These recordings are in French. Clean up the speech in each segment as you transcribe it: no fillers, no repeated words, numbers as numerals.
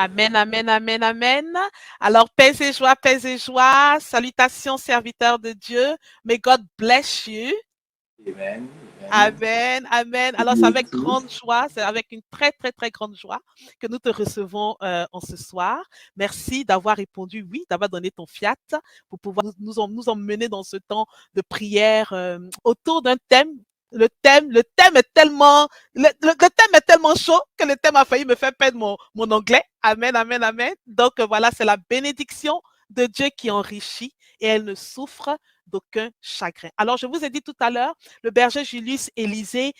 Amen, amen, amen, amen. Alors, paix et joie, salutations serviteurs de Dieu. May God bless you. Amen. Amen. Amen, amen. Alors, c'est Vous avec aussi. grande joie, c'est avec une très, très, très grande joie que nous te recevons en ce soir. Merci d'avoir répondu oui, d'avoir donné ton fiat pour pouvoir nous emmener dans ce temps de prière autour d'un thème. Le thème est tellement, le thème est tellement chaud que le thème a failli me faire perdre mon anglais. Amen, amen, amen. Donc voilà, c'est la bénédiction de Dieu qui enrichit et elle ne souffre d'aucun chagrin. Alors, je vous ai dit tout à l'heure, le berger Julius Élisée,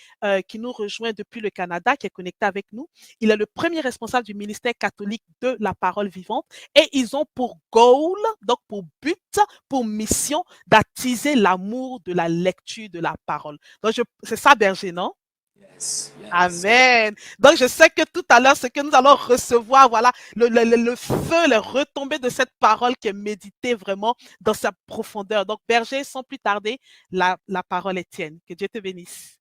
qui nous rejoint depuis le Canada, qui est connecté avec nous, il est le premier responsable du ministère catholique de la parole vivante et ils ont pour goal, donc pour but, pour mission, d'attiser l'amour de la lecture de la parole. Donc, c'est ça, berger, non? Yes, yes. Amen. Donc, je sais que tout à l'heure, ce que nous allons recevoir, voilà, le feu, les retombées de cette parole qui est méditée vraiment dans sa profondeur. Donc, berger, sans plus tarder, la parole est tienne. Que Dieu te bénisse.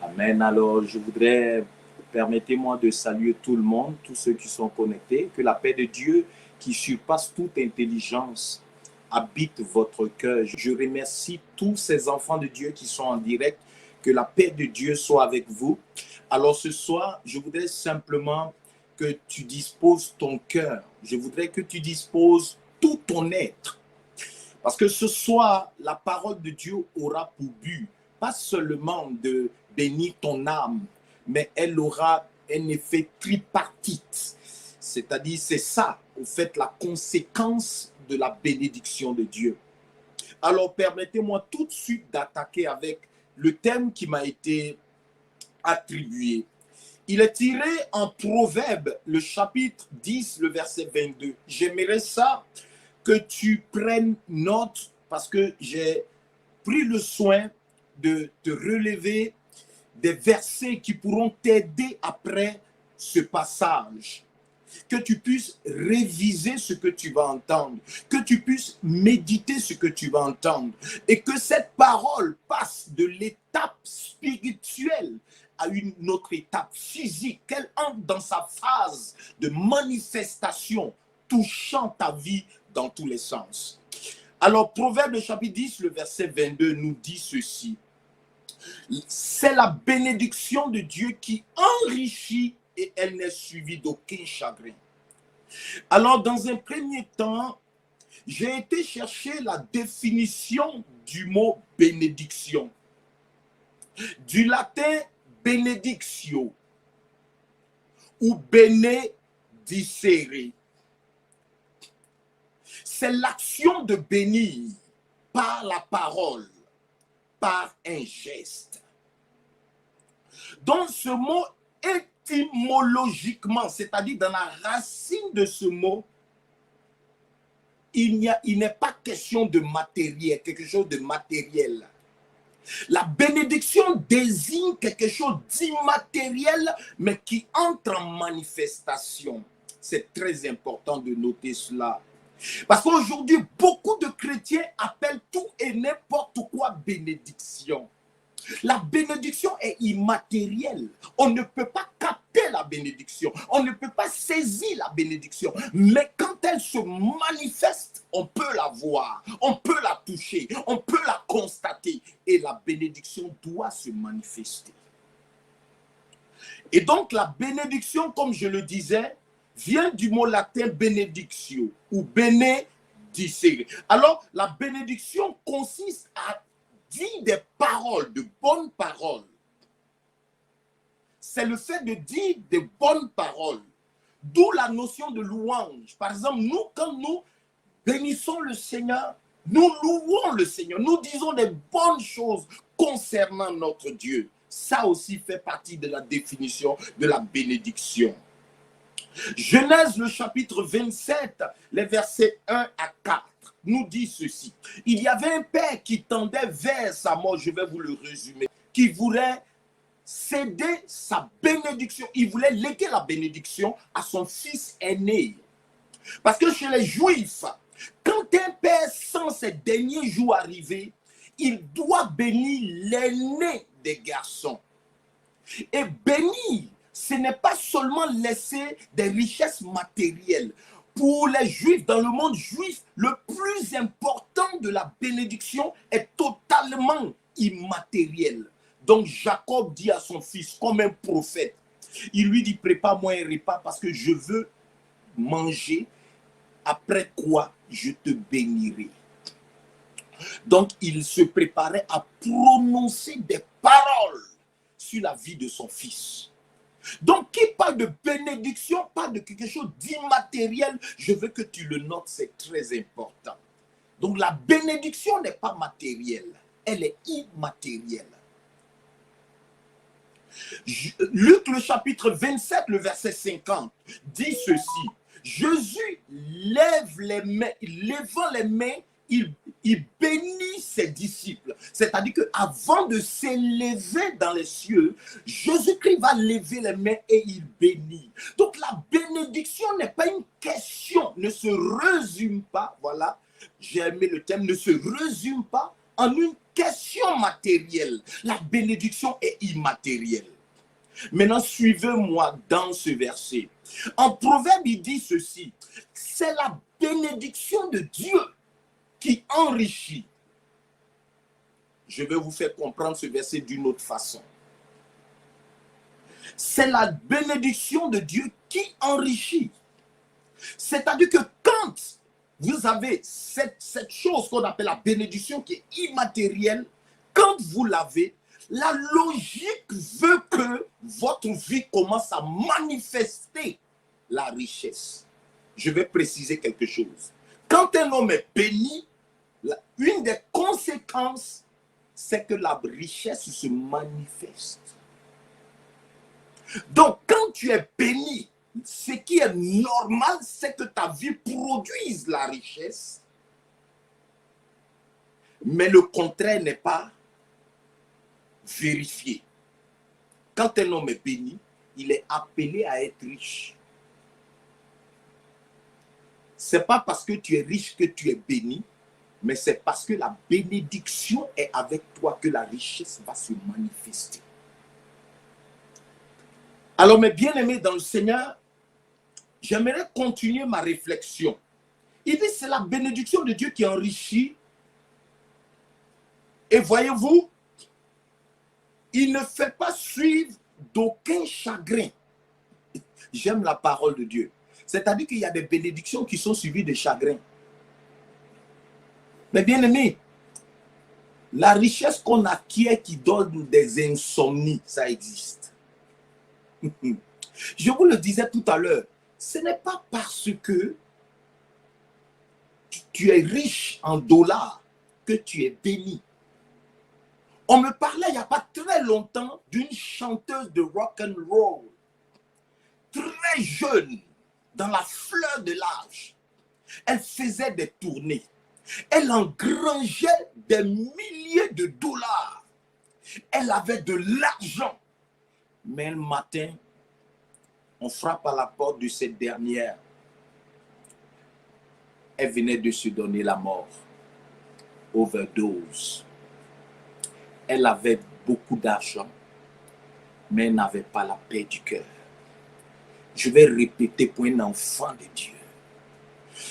Amen. Alors, je voudrais, permettez-moi de saluer tout le monde, tous ceux qui sont connectés, que la paix de Dieu qui surpasse toute intelligence habite votre cœur. Je remercie tous ces enfants de Dieu qui sont en direct, que la paix de Dieu soit avec vous. Alors ce soir, je voudrais simplement que tu disposes ton cœur. Je voudrais que tu disposes tout ton être. Parce que ce soir, la parole de Dieu aura pour but, pas seulement de bénir ton âme, mais elle aura un effet tripartite. C'est-à-dire, c'est ça, en fait, la conséquence de la bénédiction de Dieu. Alors, permettez-moi tout de suite d'attaquer avec le thème qui m'a été attribué. Il est tiré en Proverbe, le chapitre 10, le verset 22. J'aimerais ça que tu prennes note parce que j'ai pris le soin de te relever des versets qui pourront t'aider après ce passage. Que tu puisses réviser ce que tu vas entendre, que tu puisses méditer ce que tu vas entendre et que cette parole passe de l'étape spirituelle à une autre étape physique, qu'elle entre dans sa phase de manifestation touchant ta vie dans tous les sens. Alors, Proverbe chapitre 10, le verset 22 nous dit ceci. C'est la bénédiction de Dieu qui enrichit et elle n'est suivie d'aucun chagrin. Alors, dans un premier temps, j'ai été chercher la définition du mot bénédiction. Du latin benedictio ou benedicere. C'est l'action de bénir par la parole, par un geste. Donc ce mot étymologiquement, c'est-à-dire dans la racine de ce mot, il n'est pas question de matériel, quelque chose de matériel. La bénédiction désigne quelque chose d'immatériel, mais qui entre en manifestation. C'est très important de noter cela. Parce qu'aujourd'hui, beaucoup de chrétiens appellent tout et n'importe quoi bénédiction. La bénédiction est immatérielle. On ne peut pas capter la bénédiction. On ne peut pas saisir la bénédiction. Mais quand elle se manifeste, on peut la voir, on peut la toucher, on peut la constater. Et la bénédiction doit se manifester. Et donc la bénédiction, comme je le disais, vient du mot latin benedictio ou benedicere. Alors la bénédiction consiste à dire des paroles, de bonnes paroles. C'est le fait de dire de bonnes paroles. D'où la notion de louange. Par exemple, nous, quand nous bénissons le Seigneur, nous louons le Seigneur. Nous disons des bonnes choses concernant notre Dieu. Ça aussi fait partie de la définition de la bénédiction. Genèse, le chapitre 27, les versets 1 à 4, nous dit ceci. Il y avait un père qui tendait vers sa mort, je vais vous le résumer, qui voulait céder sa bénédiction. Il voulait léguer la bénédiction à son fils aîné. Parce que chez les Juifs, quand un père sent ses derniers jours arriver, il doit bénir l'aîné des garçons. Et bénir, ce n'est pas seulement laisser des richesses matérielles. Pour les Juifs, dans le monde juif, le plus important de la bénédiction est totalement immatériel. Donc Jacob dit à son fils, comme un prophète, il lui dit, prépare-moi un repas parce que je veux manger, après quoi je te bénirai. Donc il se préparait à prononcer des paroles sur la vie de son fils. Donc, qui parle de bénédiction, parle de quelque chose d'immatériel. Je veux que tu le notes, c'est très important. Donc, la bénédiction n'est pas matérielle, elle est immatérielle. Luc, le chapitre 27, le verset 50, dit ceci. Jésus lève les mains, levant les mains, il bénit ses disciples. C'est-à-dire qu'avant de s'élever dans les cieux, Jésus-Christ va lever les mains et il bénit. Donc la bénédiction n'est pas une question, ne se résume pas, voilà, j'ai aimé le thème, ne se résume pas en une question matérielle. La bénédiction est immatérielle. Maintenant, suivez-moi dans ce verset. En Proverbe, il dit ceci. C'est la bénédiction de Dieu qui enrichit. Je vais vous faire comprendre ce verset d'une autre façon. C'est la bénédiction de Dieu qui enrichit. C'est-à-dire que quand vous avez cette chose qu'on appelle la bénédiction qui est immatérielle, quand vous l'avez, la logique veut que votre vie commence à manifester la richesse. Je vais préciser quelque chose. Quand un homme est béni, une des conséquences, c'est que la richesse se manifeste. Donc, quand tu es béni, ce qui est normal, c'est que ta vie produise la richesse, mais le contraire n'est pas vérifié. Quand un homme est béni, il est appelé à être riche. Ce n'est pas parce que tu es riche que tu es béni, mais c'est parce que la bénédiction est avec toi que la richesse va se manifester. Alors, mes bien-aimés dans le Seigneur, j'aimerais continuer ma réflexion. Il dit c'est la bénédiction de Dieu qui enrichit. Et voyez-vous, il ne fait pas suivre d'aucun chagrin. J'aime la parole de Dieu. C'est-à-dire qu'il y a des bénédictions qui sont suivies de chagrin. Mais bien aimé, la richesse qu'on acquiert qui donne des insomnies, ça existe. Je vous le disais tout à l'heure, ce n'est pas parce que tu es riche en dollars que tu es béni. On me parlait il n'y a pas très longtemps d'une chanteuse de rock and roll, très jeune, dans la fleur de l'âge. Elle faisait des tournées. Elle engrangeait des milliers de dollars. Elle avait de l'argent. Mais le matin, on frappe à la porte de cette dernière. Elle venait de se donner la mort. Overdose. Elle avait beaucoup d'argent, mais elle n'avait pas la paix du cœur. Je vais répéter pour un enfant de Dieu.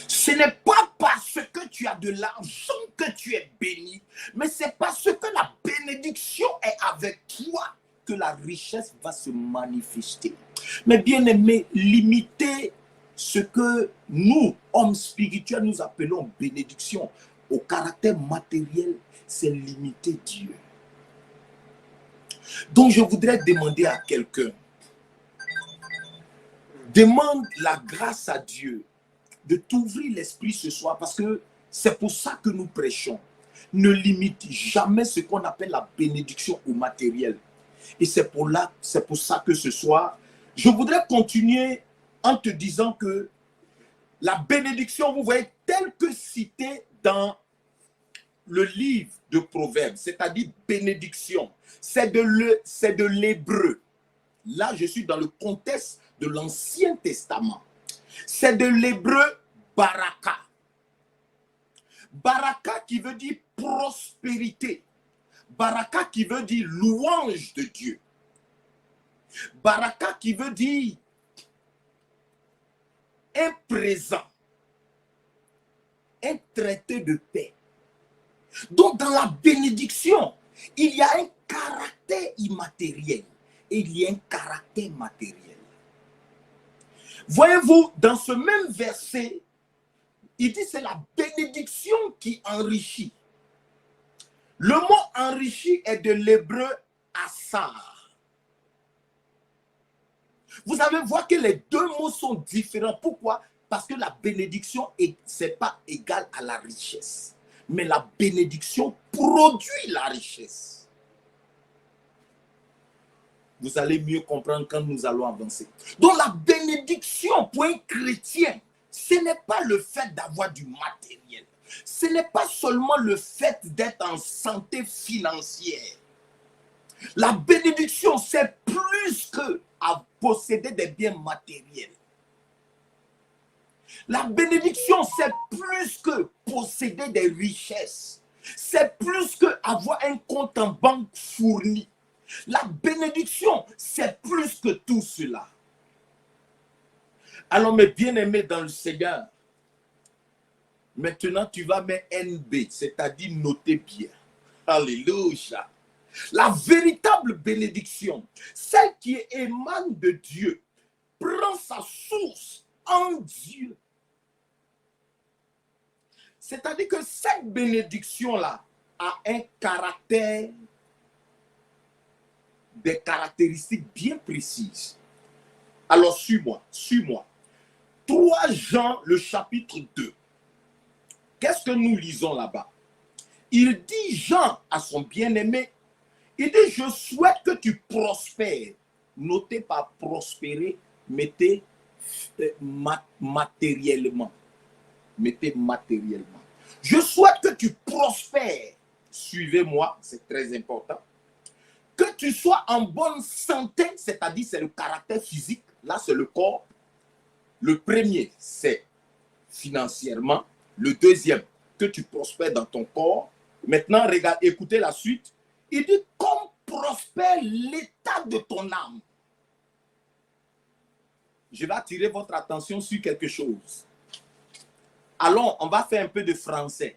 Ce n'est pas parce que tu as de l'argent que tu es béni, mais c'est parce que la bénédiction est avec toi que la richesse va se manifester. Mais bien aimé, limiter ce que nous, hommes spirituels, nous appelons bénédiction au caractère matériel, c'est limiter Dieu. Donc je voudrais demander à quelqu'un, demande la grâce à Dieu de t'ouvrir l'esprit ce soir, parce que c'est pour ça que nous prêchons. Ne limite jamais ce qu'on appelle la bénédiction au matériel. Et c'est pour ça que ce soir, je voudrais continuer en te disant que la bénédiction, vous voyez, telle que citée dans le livre de Proverbes, c'est-à-dire bénédiction, c'est de l'hébreu. Là, je suis dans le contexte de l'Ancien Testament. C'est de l'hébreu baraka. Baraka qui veut dire prospérité. Baraka qui veut dire louange de Dieu. Baraka qui veut dire un présent, un traité de paix. Donc dans la bénédiction, il y a un caractère immatériel et il y a un caractère matériel. Voyez-vous, dans ce même verset, il dit c'est la bénédiction qui enrichit. Le mot enrichi est de l'hébreu assar. Vous allez voir que les deux mots sont différents. Pourquoi? Parce que la bénédiction, ce n'est pas égal à la richesse. Mais la bénédiction produit la richesse. Vous allez mieux comprendre quand nous allons avancer. Donc la bénédiction pour un chrétien, ce n'est pas le fait d'avoir du matériel. Ce n'est pas seulement le fait d'être en santé financière. La bénédiction, c'est plus que à posséder des biens matériels. La bénédiction, c'est plus que posséder des richesses. C'est plus que avoir un compte en banque fourni. La bénédiction, c'est plus que tout cela. Alors, mes bien-aimés dans le Seigneur, maintenant, tu vas mettre NB, c'est-à-dire noter bien. Alléluia. La véritable bénédiction, celle qui émane de Dieu, prend sa source en Dieu. C'est-à-dire que cette bénédiction-là a un caractère, des caractéristiques bien précises. Alors, suis-moi, suis-moi. 3 Jean, le chapitre 2. Qu'est-ce que nous lisons là-bas? Il dit, Jean, à son bien-aimé, il dit, je souhaite que tu prospères. Notez pas prospérer, mettez matériellement. Mettez matériellement. Je souhaite que tu prospères. Suivez-moi, c'est très important. Que tu sois en bonne santé, c'est-à-dire c'est le caractère physique. Là, c'est le corps. Le premier, c'est financièrement. Le deuxième, que tu prospères dans ton corps. Maintenant, regarde, écoutez la suite. Il dit, comme prospère l'état de ton âme. Je vais attirer votre attention sur quelque chose. Allons, on va faire un peu de français.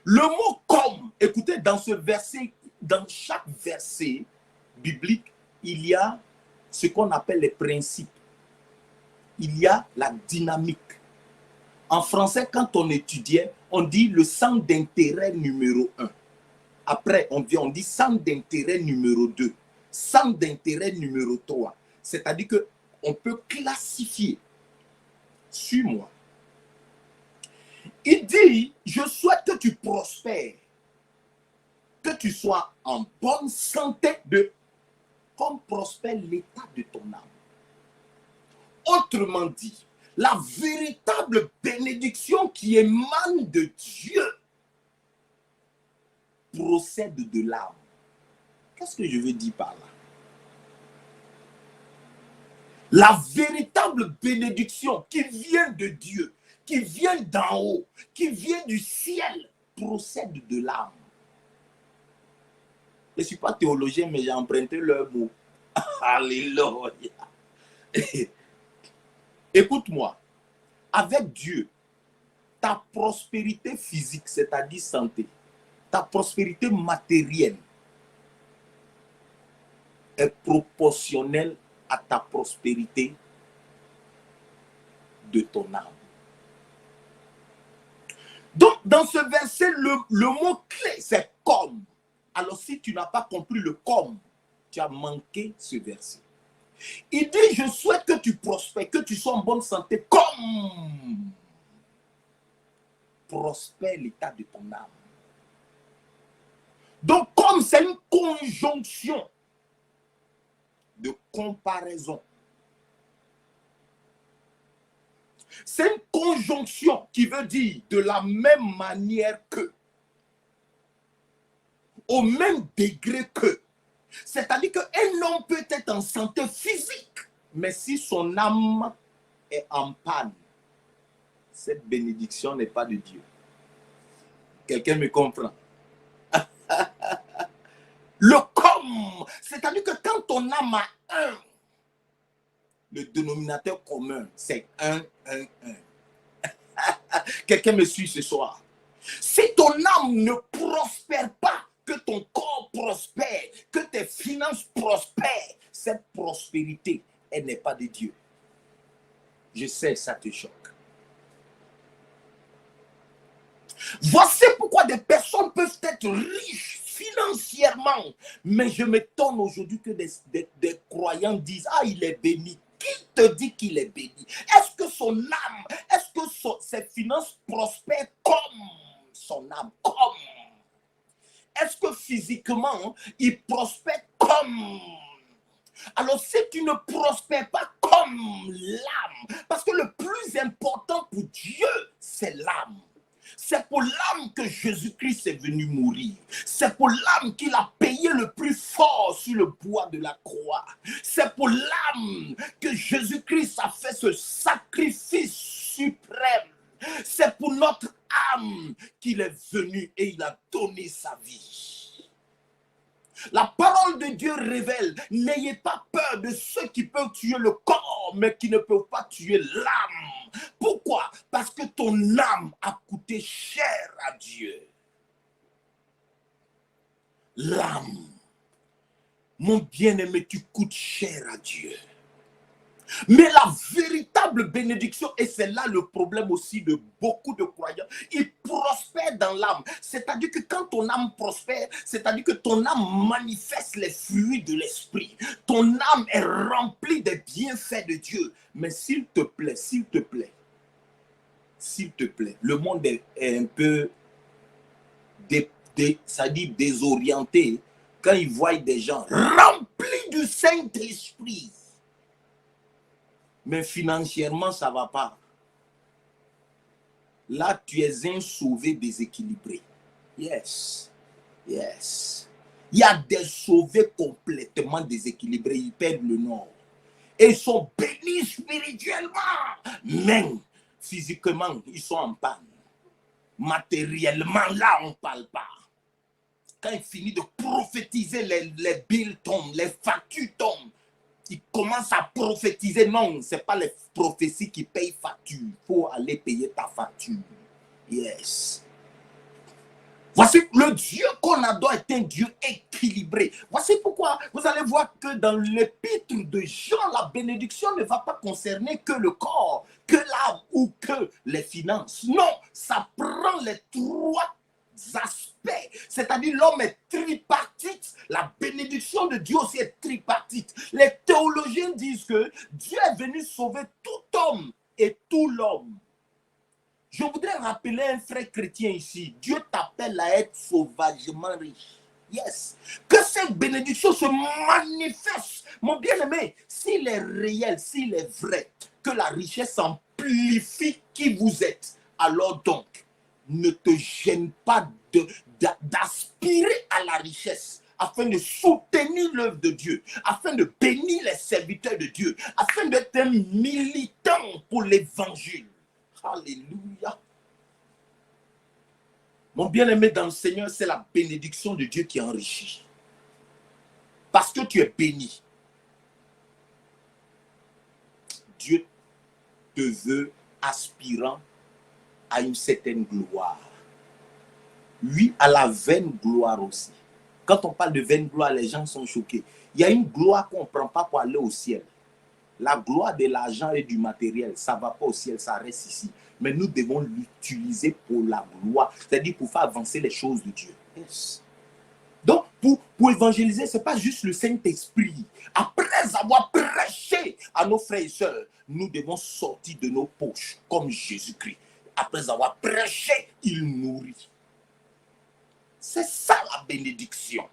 Le mot comme, écoutez, dans ce verset, dans chaque verset biblique, il y a ce qu'on appelle les principes. Il y a la dynamique. En français, quand on étudiait, on dit le centre d'intérêt numéro 1. Après, on dit centre d'intérêt numéro 2, centre d'intérêt numéro 3. C'est-à-dire qu'on peut classifier. Suis-moi. Il dit, je souhaite que tu prospères, que tu sois en bonne santé, comme prospère l'état de ton âme. Autrement dit, la véritable bénédiction qui émane de Dieu procède de l'âme. Qu'est-ce que je veux dire par là? La véritable bénédiction qui vient de Dieu, qui vient d'en haut, qui vient du ciel, procède de l'âme. Je ne suis pas théologien, mais j'ai emprunté leur mot. Alléluia. Écoute-moi, avec Dieu, ta prospérité physique, c'est-à-dire santé, ta prospérité matérielle est proportionnelle à ta prospérité de ton âme. Donc, dans ce verset, le mot clé, c'est comme. Alors, si tu n'as pas compris le comme, tu as manqué ce verset. Il dit, je souhaite que tu prospères, que tu sois en bonne santé, comme prospère l'état de ton âme. Donc, comme c'est une conjonction de comparaison. C'est une conjonction qui veut dire de la même manière que, au même degré que. C'est-à-dire qu'un homme peut être en santé physique, mais si son âme est en panne, cette bénédiction n'est pas de Dieu. Quelqu'un me comprend? Le comme c'est-à-dire que quand ton âme a un, le dénominateur commun, c'est un. Quelqu'un me suit ce soir. Si ton âme ne prospère pas, que ton corps prospère, que tes finances prospèrent, cette prospérité, elle n'est pas de Dieu. Je sais, ça te choque. Voici pourquoi des personnes peuvent être riches financièrement, mais je m'étonne aujourd'hui que des croyants disent « Ah, il est béni ». Qui te dit qu'il est béni? Est-ce que son âme, est-ce que ses finances prospèrent comme son âme? Comme? Est-ce que physiquement, il prospère comme? Alors, si tu ne prospères pas comme l'âme, parce que le plus important pour Dieu, c'est l'âme. C'est pour l'âme que Jésus-Christ est venu mourir. C'est pour l'âme qu'il a payé le plus fort sur le bois de la croix. C'est pour l'âme que Jésus-Christ a fait ce sacrifice suprême. C'est pour notre âme qu'il est venu et il a donné sa vie. La parole de Dieu révèle, n'ayez pas peur de ceux qui peuvent tuer le corps, mais qui ne peuvent pas tuer l'âme. Pourquoi? Parce que ton âme a coûté cher à Dieu. L'âme, mon bien-aimé, tu coûtes cher à Dieu. Mais la véritable bénédiction, et c'est là le problème aussi de beaucoup de croyants, ils prospèrent dans l'âme. C'est-à-dire que quand ton âme prospère, c'est-à-dire que ton âme manifeste les fruits de l'esprit. Ton âme est remplie des bienfaits de Dieu. Mais s'il te plaît, le monde est un peu désorienté quand il voit des gens remplis du Saint-Esprit. Mais financièrement, ça ne va pas. Là, tu es un sauvé déséquilibré. Yes. Yes. Il y a des sauvés complètement déséquilibrés. Ils perdent le nord. Et ils sont bénis spirituellement. Mais physiquement, ils sont en panne. Matériellement, là, on ne parle pas. Quand il finit de prophétiser, les billes tombent, les factures tombent. Il commence à prophétiser. Non, ce n'est pas les prophéties qui payent facture. Il faut aller payer ta facture. Yes. Voici le Dieu qu'on adore est un Dieu équilibré. Voici pourquoi vous allez voir que dans l'épître de Jean, la bénédiction ne va pas concerner que le corps, que l'âme ou que les finances. Non, ça prend les trois aspects. C'est-à-dire l'homme est tripartite. La bénédiction de Dieu aussi est tripartite. Les théologiens disent que Dieu est venu sauver tout homme et tout l'homme. Je voudrais rappeler un frère chrétien ici. Dieu t'appelle à être sauvagement riche. Yes. Que cette bénédiction se manifeste. Mon bien-aimé, s'il est réel, s'il est vrai, que la richesse amplifie qui vous êtes, alors donc, ne te gêne pas d'aspirer à la richesse afin de soutenir l'œuvre de Dieu, afin de bénir les serviteurs de Dieu, afin d'être un militant pour l'évangile. Alléluia. Mon bien-aimé dans le Seigneur, c'est la bénédiction de Dieu qui enrichit. Parce que tu es béni. Dieu te veut aspirant à une certaine gloire. Lui, à la vaine gloire aussi. Quand on parle de vaine gloire, les gens sont choqués. Il y a une gloire qu'on ne prend pas pour aller au ciel. La gloire de l'argent et du matériel, ça ne va pas au ciel, ça reste ici. Mais nous devons l'utiliser pour la gloire, c'est-à-dire pour faire avancer les choses de Dieu. Yes. Donc, pour évangéliser, ce n'est pas juste le Saint-Esprit. Après avoir prêché à nos frères et sœurs, nous devons sortir de nos poches comme Jésus-Christ. Après avoir prêché, il nourrit. C'est ça la bénédiction.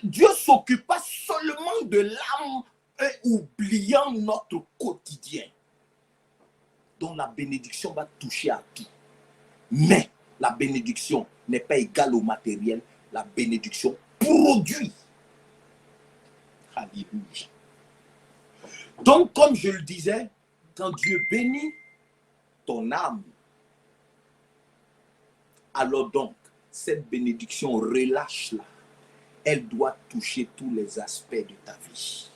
Dieu ne s'occupe pas seulement de l'âme et oubliant notre quotidien. Donc la bénédiction va toucher à tout. Mais la bénédiction n'est pas égale au matériel. La bénédiction produit. Alléluia. Donc comme je le disais, quand Dieu bénit ton âme, alors donc cette bénédiction relâche-la. elle doit toucher tous les aspects de ta vie.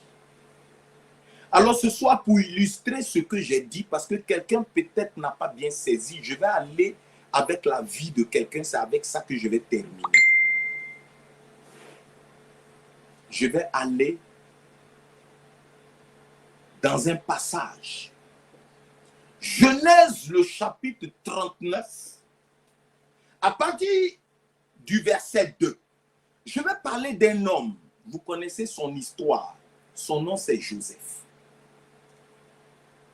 Alors ce soir, pour illustrer ce que j'ai dit, parce que quelqu'un peut-être n'a pas bien saisi, je vais aller avec la vie de quelqu'un, c'est avec ça que je vais terminer. Je vais aller dans un passage. Genèse, le chapitre 39, à partir du verset 2. Je vais parler d'un homme. Vous connaissez son histoire. Son nom, c'est Joseph.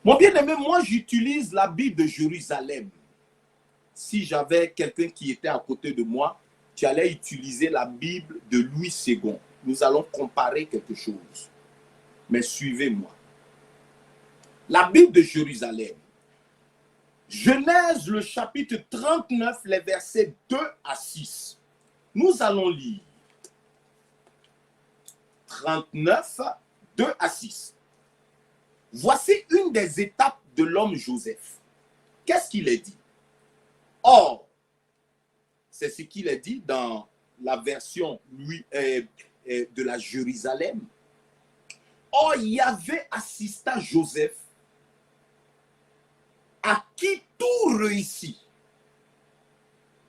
Mon bien-aimé, moi, j'utilise la Bible de Jérusalem. Si j'avais quelqu'un qui était à côté de moi, tu allais utiliser la Bible de Louis II. Nous allons comparer quelque chose. Mais suivez-moi. La Bible de Jérusalem. Genèse, le chapitre 39, les versets 2 à 6. Nous allons lire. 39, 2 à 6. Voici une des étapes de l'homme Joseph. Qu'est-ce qu'il est dit? Or, c'est ce qu'il est dit dans la version de la Jérusalem. Or, Yahvé assista Joseph, à qui tout réussit.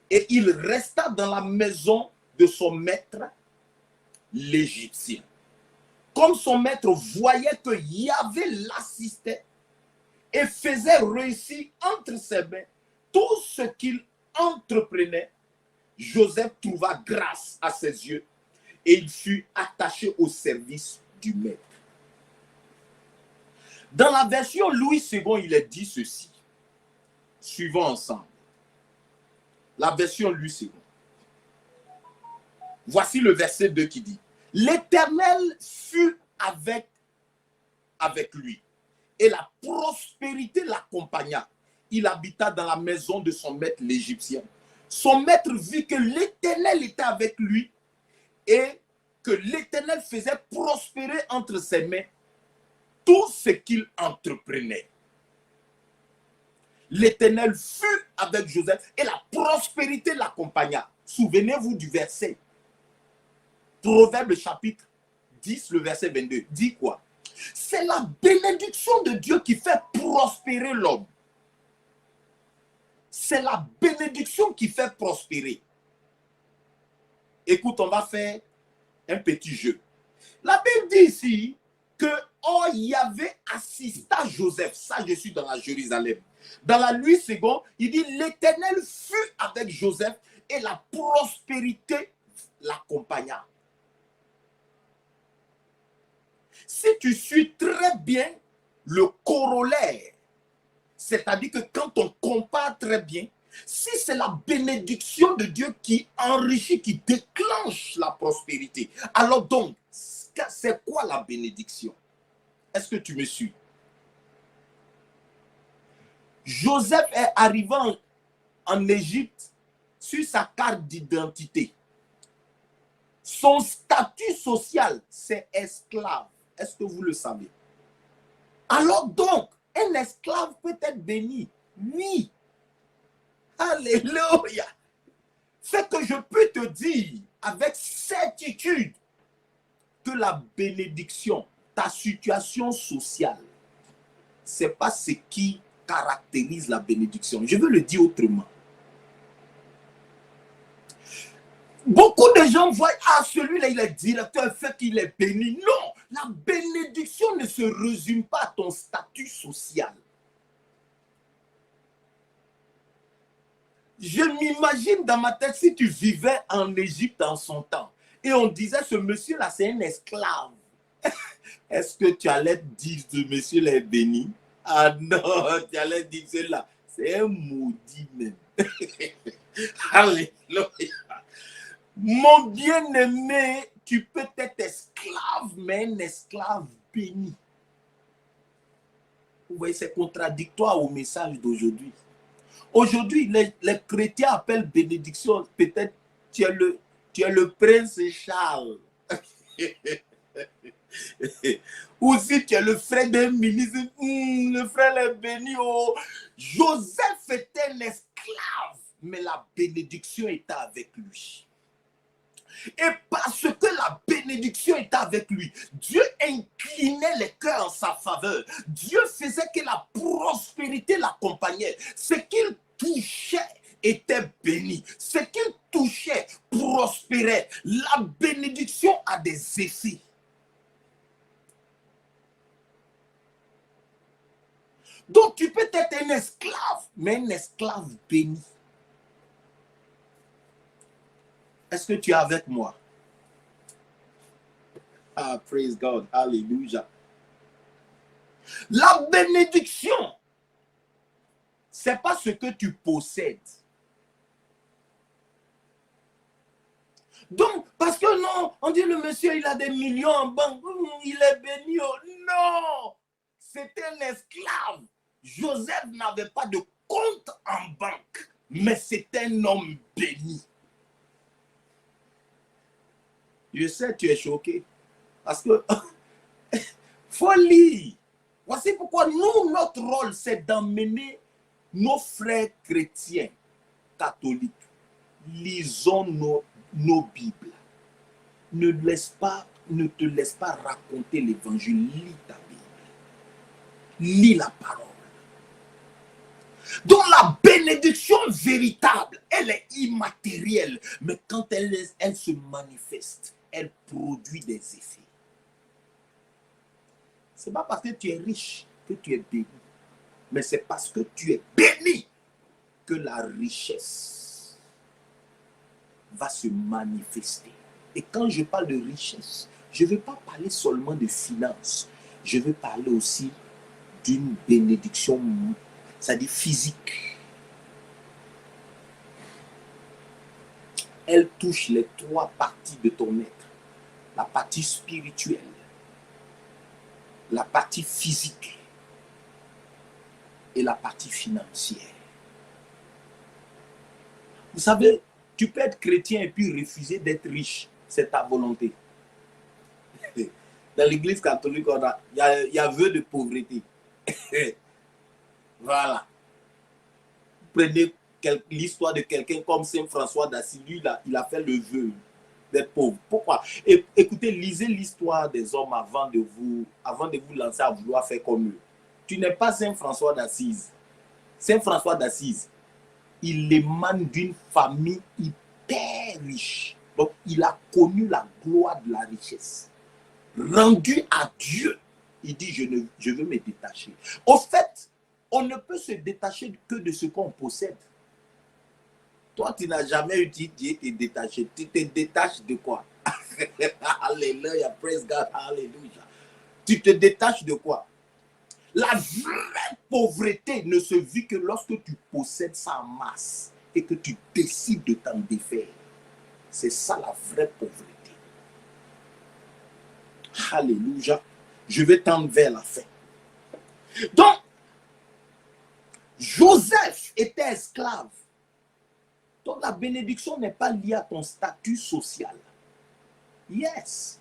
Et il resta dans la maison de son maître, l'Égyptien. Comme son maître voyait que Yahvé l'assistait et faisait réussir entre ses mains tout ce qu'il entreprenait, Joseph trouva grâce à ses yeux et il fut attaché au service du maître. Dans la version Louis II, il est dit ceci. Suivons ensemble. La version Louis II. Voici le verset 2 qui dit: L'Éternel fut avec lui, et la prospérité l'accompagna. Il habita dans la maison de son maître l'Égyptien. Son maître vit que l'Éternel était avec lui et que l'Éternel faisait prospérer entre ses mains tout ce qu'il entreprenait. L'Éternel fut avec Joseph et la prospérité l'accompagna. Souvenez-vous du verset. Proverbe chapitre 10, le verset 22. Dit quoi? C'est la bénédiction de Dieu qui fait prospérer l'homme. C'est la bénédiction qui fait prospérer. Écoute, on va faire un petit jeu. La Bible dit ici que Yahvé assista Joseph. Ça, je suis dans la Jérusalem. Dans la Louis II, il dit l'Éternel fut avec Joseph et la prospérité l'accompagna. Si tu suis très bien le corollaire, c'est-à-dire que quand on compare très bien, si c'est la bénédiction de Dieu qui enrichit, qui déclenche la prospérité, alors donc, c'est quoi la bénédiction? Est-ce que tu me suis? Joseph est arrivé en Égypte sur sa carte d'identité. Son statut social, c'est esclave. Est-ce que vous le savez? Alors donc, un esclave peut être béni. Oui. Alléluia. C'est que je peux te dire avec certitude que la bénédiction, ta situation sociale, ce n'est pas ce qui caractérise la bénédiction. Je veux le dire autrement. Beaucoup de gens voient, celui-là, il est directeur, fait qu'il est béni. Non, la bénédiction ne se résume pas à ton statut social. Je m'imagine dans ma tête, si tu vivais en Égypte en son temps, et on disait, ce monsieur-là, c'est un esclave. Est-ce que tu allais dire, ce monsieur-là est béni? Ah non, tu allais dire cela. C'est un maudit même. Alléluia. Mon bien-aimé, tu peux être esclave, mais un esclave béni. Vous voyez, c'est contradictoire au message d'aujourd'hui. Aujourd'hui, les chrétiens appellent bénédiction, peut-être tu es le prince Charles. Ou si tu es le frère d'un ministre, le frère est béni. Oh. Joseph était un esclave, mais la bénédiction était avec lui. Et parce que la bénédiction était avec lui, Dieu inclinait les cœurs en sa faveur. Dieu faisait que la prospérité l'accompagnait. Ce qu'il touchait était béni. Ce qu'il touchait prospérait. La bénédiction a des effets. Donc tu peux être un esclave, mais un esclave béni. Est-ce que tu es avec moi? Ah, praise God. Alléluia. La bénédiction, c'est pas ce que tu possèdes. Donc, parce que non, on dit le monsieur, il a des millions en banque, il est béni. Non, c'était un esclave. Joseph n'avait pas de compte en banque, mais c'était un homme béni. Je sais, tu es choqué. Parce que, faut lire. Voici pourquoi nous, notre rôle, c'est d'emmener nos frères chrétiens catholiques. Lisons nos Bibles. Ne te laisse pas raconter l'évangile. Lis ta Bible. Lis la parole. Donc la bénédiction véritable, elle est immatérielle. Mais quand elle se manifeste, elle produit des effets. Ce n'est pas parce que tu es riche que tu es béni. Mais c'est parce que tu es béni que la richesse va se manifester. Et quand je parle de richesse, je ne vais pas parler seulement de finances. Je vais parler aussi d'une bénédiction, c'est-à-dire physique. Elle touche les trois parties de ton être. La partie spirituelle, la partie physique et la partie financière. Vous savez, tu peux être chrétien et puis refuser d'être riche. C'est ta volonté. Dans l'église catholique, il y a vœu de pauvreté. Voilà. Prenez l'histoire de quelqu'un comme Saint François d'Assise. Lui, il a fait le vœu d'être pauvre. Pourquoi? Écoutez, lisez l'histoire des hommes avant de vous lancer à vouloir faire comme eux. Tu n'es pas Saint François d'Assise. Saint François d'Assise, il émane d'une famille hyper riche. Donc, il a connu la gloire de la richesse. Rendu à Dieu, il dit, je veux me détacher. Au fait, on ne peut se détacher que de ce qu'on possède. Toi, tu n'as jamais utilisé te détacher. Tu te détaches de quoi? Alléluia, praise God, alléluia. Tu te détaches de quoi? La vraie pauvreté ne se vit que lorsque tu possèdes ça en masse et que tu décides de t'en défaire. C'est ça la vraie pauvreté. Alléluia. Je vais tendre vers la fin. Donc, Joseph était esclave. Donc, la bénédiction n'est pas liée à ton statut social. Yes.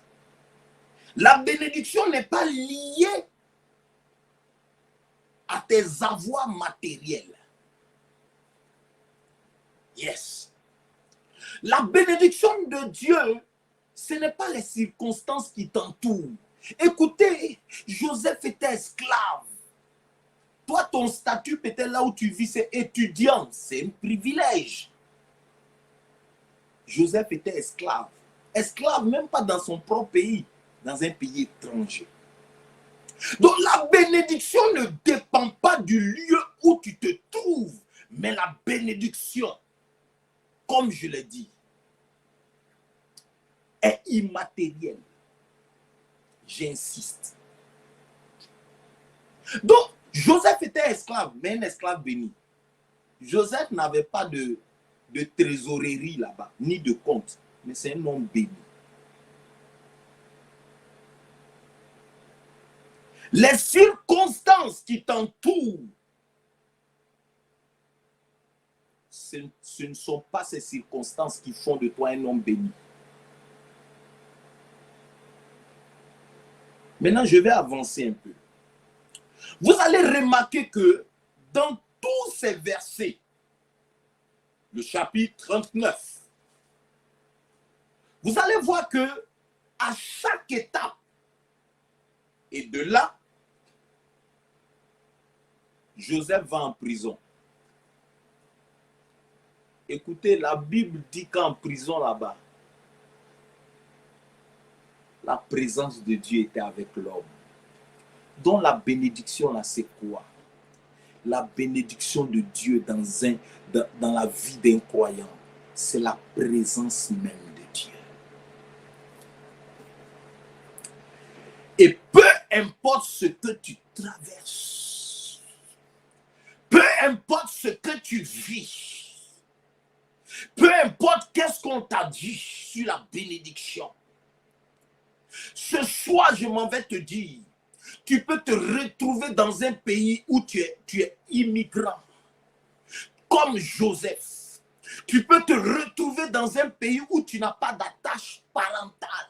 La bénédiction n'est pas liée à tes avoirs matériels. Yes. La bénédiction de Dieu, ce n'est pas les circonstances qui t'entourent. Écoutez, Joseph était esclave. Toi, ton statut peut-être là où tu vis, c'est étudiant. C'est un privilège. Joseph était esclave. Esclave même pas dans son propre pays, dans un pays étranger. Donc la bénédiction ne dépend pas du lieu où tu te trouves, mais la bénédiction, comme je l'ai dit, est immatérielle. J'insiste. Donc, Joseph était esclave, mais un esclave béni. Joseph n'avait pas de trésorerie là-bas, ni de compte, mais c'est un homme béni. Les circonstances qui t'entourent, ce ne sont pas ces circonstances qui font de toi un homme béni. Maintenant, je vais avancer un peu. Vous allez remarquer que dans tous ces versets, le chapitre 39, Vous allez voir que à chaque étape, et de là, Joseph va en prison. Écoutez, la Bible dit qu'en prison là-bas, la présence de Dieu était avec l'homme. Donc la bénédiction là, c'est quoi? La bénédiction de Dieu dans la vie d'un croyant, c'est la présence même de Dieu. Et peu importe ce que tu traverses, peu importe ce que tu vis, peu importe qu'est-ce qu'on t'a dit sur la bénédiction, ce soir, je m'en vais te dire, tu peux te retrouver dans un pays où tu es immigrant, comme Joseph. Tu peux te retrouver dans un pays où tu n'as pas d'attache parentale.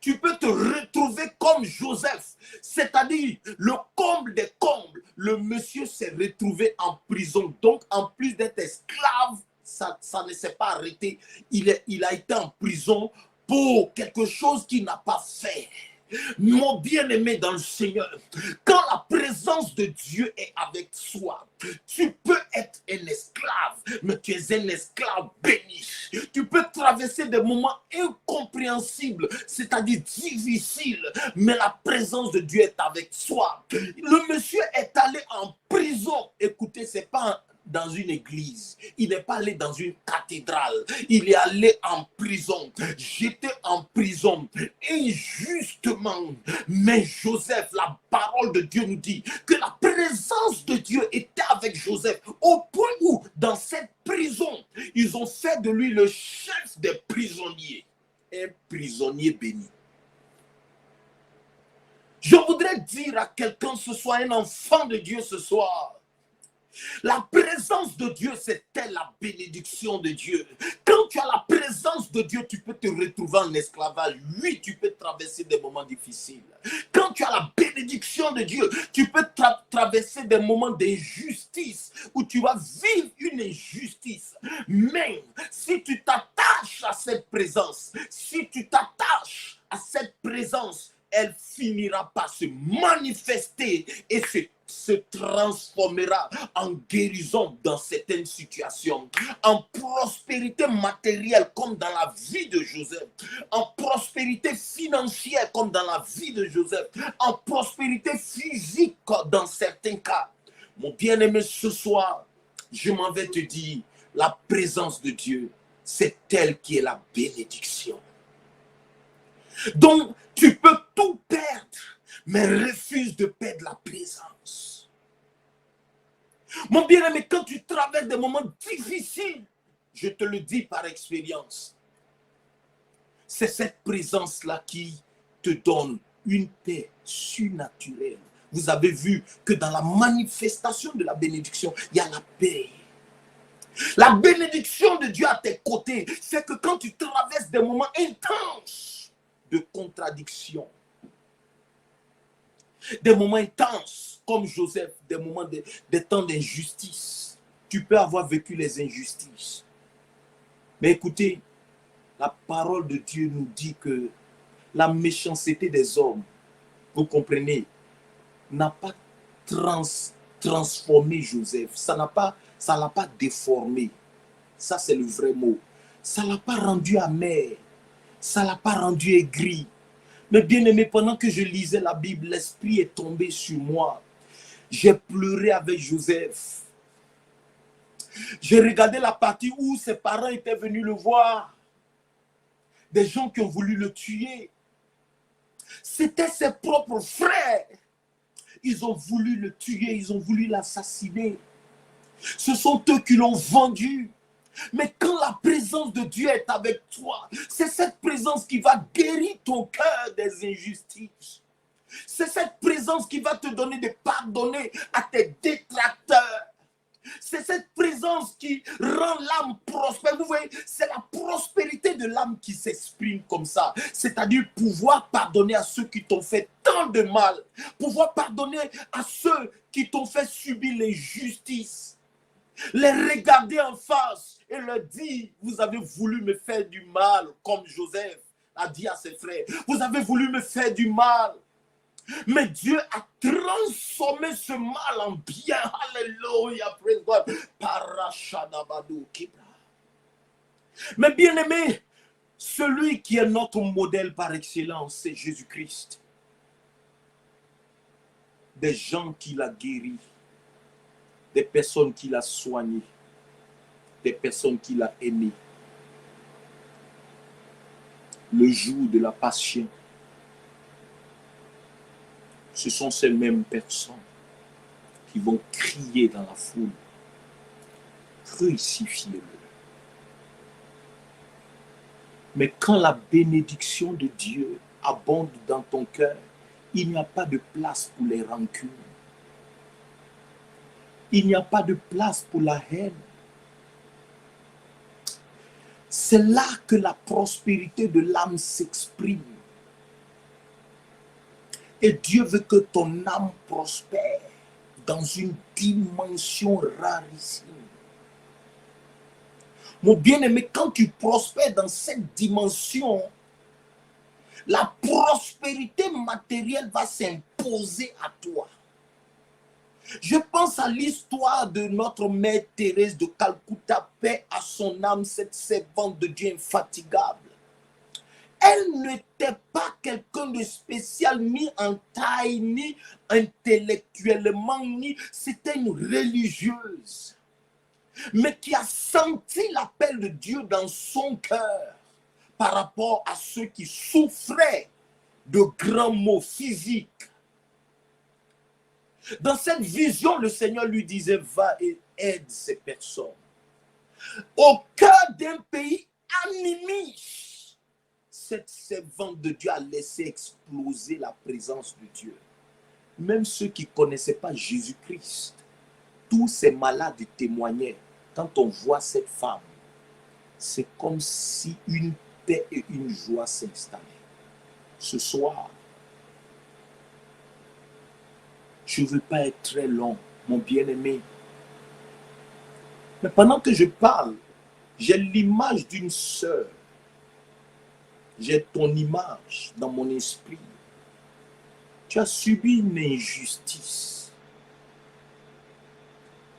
Tu peux te retrouver comme Joseph, c'est-à-dire le comble des combles. Le monsieur s'est retrouvé en prison. Donc, en plus d'être esclave, ça ne s'est pas arrêté. Il a été en prison pour quelque chose qu'il n'a pas fait. Mon bien-aimé dans le Seigneur, quand la présence de Dieu est avec soi, tu peux être un esclave, mais tu es un esclave béni. Tu peux traverser des moments incompréhensibles, c'est-à-dire difficiles, mais la présence de Dieu est avec soi. Le monsieur est allé en prison. Écoutez, c'est pas dans une église, il n'est pas allé dans une cathédrale, il est allé en prison. J'étais en prison injustement, mais Joseph, la parole de Dieu nous dit que la présence de Dieu était avec Joseph au point où dans cette prison, ils ont fait de lui le chef des prisonniers, un prisonnier béni. Je voudrais dire à quelqu'un ce soir, un enfant de Dieu ce soir, la présence de Dieu, c'était la bénédiction de Dieu. Quand tu as la présence de Dieu, tu peux te retrouver en esclavage. Oui, tu peux traverser des moments difficiles. Quand tu as la bénédiction de Dieu, tu peux traverser des moments d'injustice où tu vas vivre une injustice. Mais si tu t'attaches à cette présence, si tu t'attaches à cette présence, elle finira par se manifester et se transformera en guérison dans certaines situations, en prospérité matérielle comme dans la vie de Joseph, en prospérité financière comme dans la vie de Joseph, en prospérité physique dans certains cas. Mon bien-aimé, ce soir, je m'en vais te dire, la présence de Dieu, c'est elle qui est la bénédiction. Donc, tu peux tout perdre, mais refuse de perdre la présence. Mon bien-aimé, quand tu traverses des moments difficiles, je te le dis par expérience, c'est cette présence-là qui te donne une paix surnaturelle. Vous avez vu que dans la manifestation de la bénédiction, il y a la paix. La bénédiction de Dieu à tes côtés, c'est que quand tu traverses des moments intenses, de contradiction, des moments intenses comme Joseph, des moments des temps d'injustice. Tu peux avoir vécu les injustices. Mais écoutez, la parole de Dieu nous dit que la méchanceté des hommes, vous comprenez, n'a pas transformé Joseph. Ça l'a pas déformé. Ça, c'est le vrai mot. Ça ne l'a pas rendu amer. Ça ne l'a pas rendu aigri. Mais bien aimé, pendant que je lisais la Bible, l'Esprit est tombé sur moi. J'ai pleuré avec Joseph. J'ai regardé la partie où ses parents étaient venus le voir. Des gens qui ont voulu le tuer. C'était ses propres frères. Ils ont voulu le tuer, ils ont voulu l'assassiner. Ce sont eux qui l'ont vendu. Mais quand la présence de Dieu est avec toi, c'est cette présence qui va guérir ton cœur des injustices. C'est cette présence qui va te donner de pardonner à tes détracteurs. C'est cette présence qui rend l'âme prospère. Vous voyez, c'est la prospérité de l'âme qui s'exprime comme ça. C'est-à-dire pouvoir pardonner à ceux qui t'ont fait tant de mal. Pouvoir pardonner à ceux qui t'ont fait subir l'injustice. Les regarder en face et leur dit, vous avez voulu me faire du mal, comme Joseph a dit à ses frères. Vous avez voulu me faire du mal. Mais Dieu a transformé ce mal en bien. Alléluia, praise God. Parashadabadou kibra. Mais bien aimé, celui qui est notre modèle par excellence, c'est Jésus-Christ. Des gens qu'il a guéris, des personnes qu'il a soignées, des personnes qu'il a aimées. Le jour de la passion, ce sont ces mêmes personnes qui vont crier dans la foule, crucifiez-le. Mais quand la bénédiction de Dieu abonde dans ton cœur, il n'y a pas de place pour les rancunes. Il n'y a pas de place pour la haine. C'est là que la prospérité de l'âme s'exprime. Et Dieu veut que ton âme prospère dans une dimension rarissime. Mon bien-aimé, quand tu prospères dans cette dimension, la prospérité matérielle va s'imposer à toi. Je pense à l'histoire de notre mère Thérèse de Calcutta, paix à son âme, cette servante de Dieu infatigable. Elle n'était pas quelqu'un de spécial, ni en taille, ni intellectuellement, ni c'était une religieuse, mais qui a senti l'appel de Dieu dans son cœur par rapport à ceux qui souffraient de grands maux physiques. Dans cette vision, le Seigneur lui disait, va et aide ces personnes. Au cœur d'un pays animique, cette servante de Dieu a laissé exploser la présence de Dieu. Même ceux qui ne connaissaient pas Jésus-Christ, tous ces malades témoignaient. Quand on voit cette femme, c'est comme si une paix et une joie s'installaient. Ce soir, je ne veux pas être très long, mon bien-aimé. Mais pendant que je parle, j'ai l'image d'une sœur. J'ai ton image dans mon esprit. Tu as subi une injustice.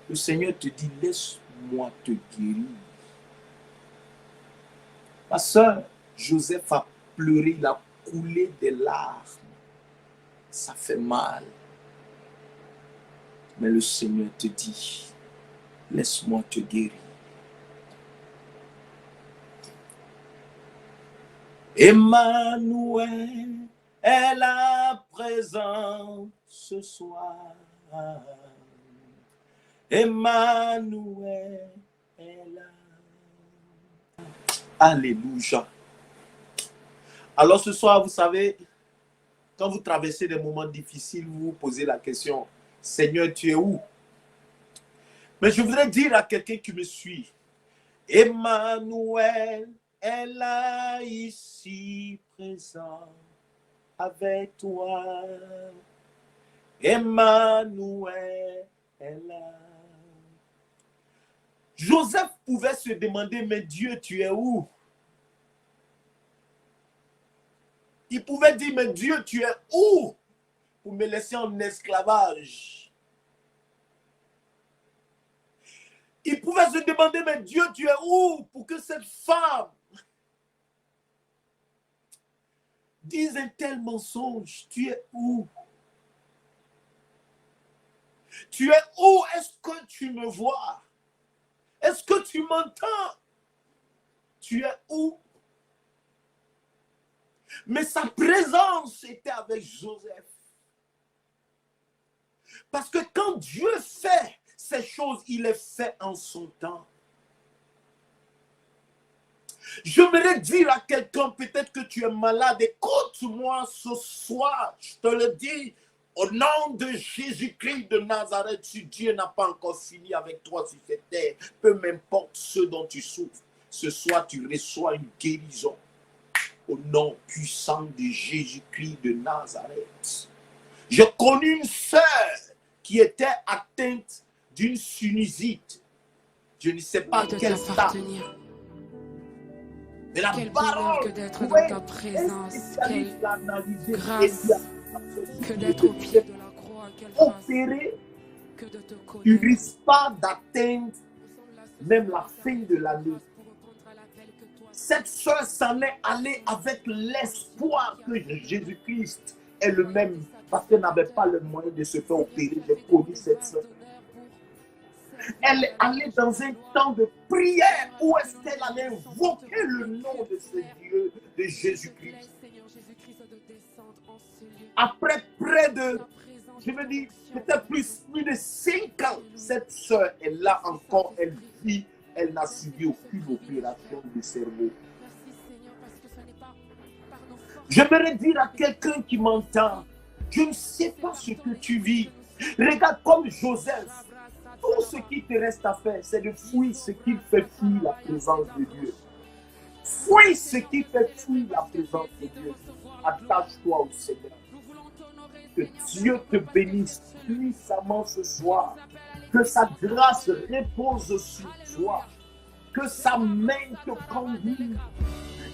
Le Seigneur te dit, laisse-moi te guérir. Ma sœur, Joseph a pleuré, il a coulé des larmes. Ça fait mal. Mais le Seigneur te dit, laisse-moi te guérir. Emmanuel est là présent ce soir. Emmanuel est là. Alléluia. Alors ce soir, vous savez, quand vous traversez des moments difficiles, vous vous posez la question, Seigneur, tu es où? Mais je voudrais dire à quelqu'un qui me suit, Emmanuel est là, ici, présent, avec toi. Emmanuel est là. Joseph pouvait se demander, mais Dieu, tu es où? Il pouvait dire, mais Dieu, tu es où pour me laisser en esclavage? Il pouvait se demander, mais Dieu, tu es où pour que cette femme dise un tel mensonge? Tu es où? Tu es où? Est-ce que tu me vois? Est-ce que tu m'entends? Tu es où? Mais sa présence était avec Joseph. Parce que quand Dieu fait ces choses, il les fait en son temps. J'aimerais dire à quelqu'un, peut-être que tu es malade, écoute-moi ce soir, je te le dis, au nom de Jésus-Christ de Nazareth, si Dieu n'a pas encore fini avec toi sur cette terre, peu m'importe ce dont tu souffres, ce soir tu reçois une guérison. Au nom puissant de Jésus-Christ de Nazareth. J'ai connu une sœur qui était atteinte d'une sinusite. Je ne sais pas de quel stade. t'appartenir. Mais la Quel bonheur parole, que d'être oui, dans ta un présence. spécialiste Quelle l'a analysé grâce et que d'être au pied de la croix. Quelle grâce opéré. que de te Tu connaître. risques pas d'atteindre même la fin de l'année. Cette soeur s'en est allée avec l'espoir que Jésus-Christ est le même, parce qu'elle n'avait pas le moyen de se faire opérer. J'ai connu cette soeur. Elle est allée dans un temps de prière où est-ce qu'elle allait invoquer le nom de ce Dieu, de Jésus-Christ. Après près de, je veux dire, peut-être plus de 5 ans, cette soeur est là encore, elle vit, elle n'a subi aucune opération de cerveau. J'aimerais dire à quelqu'un qui m'entend, je ne sais pas ce que tu vis. Regarde comme Joseph, tout ce qui te reste à faire, c'est de fuir ce qui fait fuir la présence de Dieu. Fuis ce qui fait fuir la présence de Dieu. Attache-toi au Seigneur. Que Dieu te bénisse puissamment ce soir. Que sa grâce repose sur toi. Que sa main te conduise.